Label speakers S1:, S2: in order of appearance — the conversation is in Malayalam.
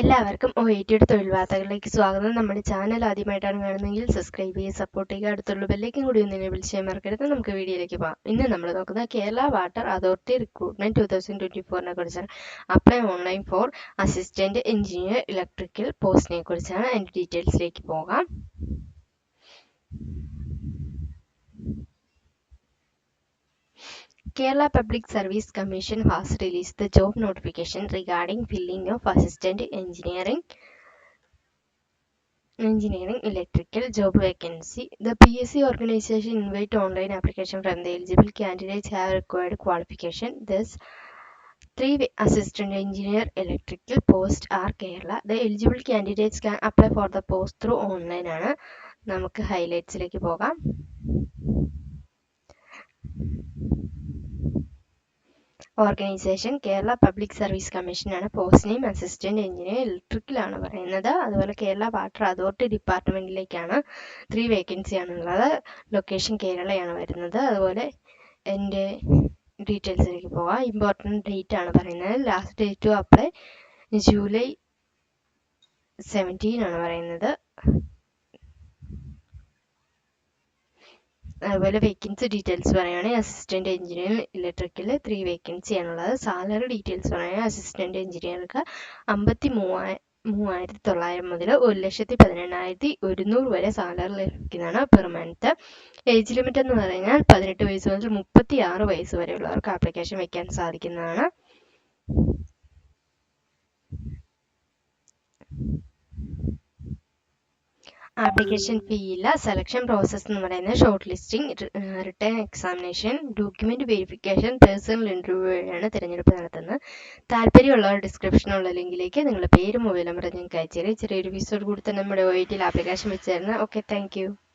S1: എല്ലാവർക്കും OATയുടെ തൊഴിൽ വാർത്തകളിലേക്ക് സ്വാഗതം. നമ്മുടെ ചാനൽ ആദ്യമായിട്ടാണ് കാണുന്നതെങ്കിൽ സബ്സ്ക്രൈബ് ചെയ്യുക, സപ്പോർട്ട് ചെയ്യുക, അടുത്തുള്ള ബെല്ലേക്കും കൂടി ഒന്ന് എനേബിൾ ചെയ്യാൻ മറക്കരുത്. നമുക്ക് വീഡിയോയിലേക്ക് പോകാം. ഇന്ന് നമ്മൾ നോക്കുന്നത് കേരള വാട്ടർ അതോറിറ്റി റിക്രൂട്ട്മെന്റ് 2024 കുറിച്ചാണ്. Apply online for assistant engineer electrical പോസ്റ്റിനെ കുറിച്ചാണ്. അതിന്റെ ഡീറ്റെയിൽസിലേക്ക് പോകാം. Kerala Public Service Commission has released the job notification regarding filling of assistant engineering electrical job vacancy. The PSC organization invite online application from the eligible candidates have required qualification. Thus, 3 assistant engineer electrical posts are Kerala. The eligible candidates can apply for the post through online. നമുക്ക് ഹൈലൈറ്റ്സിലേക്ക് പോകാം. ഓർഗനൈസേഷൻ കേരള പബ്ലിക് സർവീസ് കമ്മീഷനാണ്. പോസ്റ്റ് നെയിം അസിസ്റ്റന്റ് എഞ്ചിനീയർ ഇലക്ട്രിക്കലാണ് പറയുന്നത്. അതുപോലെ കേരള വാട്ടർ അതോറിറ്റി ഡിപ്പാർട്ട്മെന്റിലേക്കാണ് 3 വേക്കൻസി ആണുള്ളത്. ലൊക്കേഷൻ കേരളയാണ് വരുന്നത്. അതുപോലെ എൻ്റെ ഡീറ്റെയിൽസിലേക്ക് പോകാം. ഇമ്പോർട്ടൻറ്റ് ഡേറ്റ് ആണ് പറയുന്നത്. Last date to apply July 17 ആണ് പറയുന്നത്. അതുപോലെ വേക്കൻസി ഡീറ്റെയിൽസ് പറയുകയാണെങ്കിൽ അസിസ്റ്റന്റ് എഞ്ചിനീയർ ഇലക്ട്രിക്കൽ 3 വേക്കൻസി ആണുള്ളത്. സാലറി ഡീറ്റെയിൽസ് പറയുകയാണെങ്കിൽ അസിസ്റ്റന്റ് എഞ്ചിനീയർക്ക് 53,900 മുതൽ 1,18,100 വരെ സാലറി ലഭിക്കുന്നതാണ് പെർ മന്ത്. ഏജ് ലിമിറ്റ് എന്ന് പറഞ്ഞാൽ 18 വയസ്സ് മുതൽ 36 വയസ്സ് വരെയുള്ളവർക്ക് ആപ്ലിക്കേഷൻ വയ്ക്കാൻ സാധിക്കുന്നതാണ്. ആപ്ലിക്കേഷൻ ഫീ ഇല്ല. സെലക്ഷൻ പ്രോസസ്സ് എന്ന് പറയുന്നത് short listing, written examination, document verification, personal interview വഴിയാണ് തിരഞ്ഞെടുപ്പ് നടത്തുന്നത്. താല്പര്യമുള്ളവർ ഡിസ്ക്രിപ്ഷനുള്ള ലിങ്കിലേക്ക് നിങ്ങളുടെ പേര് മൊബൈൽ നമ്പർ നിങ്ങൾക്ക് അയച്ചു തരും. ചെറിയൊരു ഫീസോട് കൂടി തന്നെ നമ്മുടെ OATയിൽ ആപ്ലിക്കേഷൻ വെച്ച് തരുന്നത്. Okay, thank you.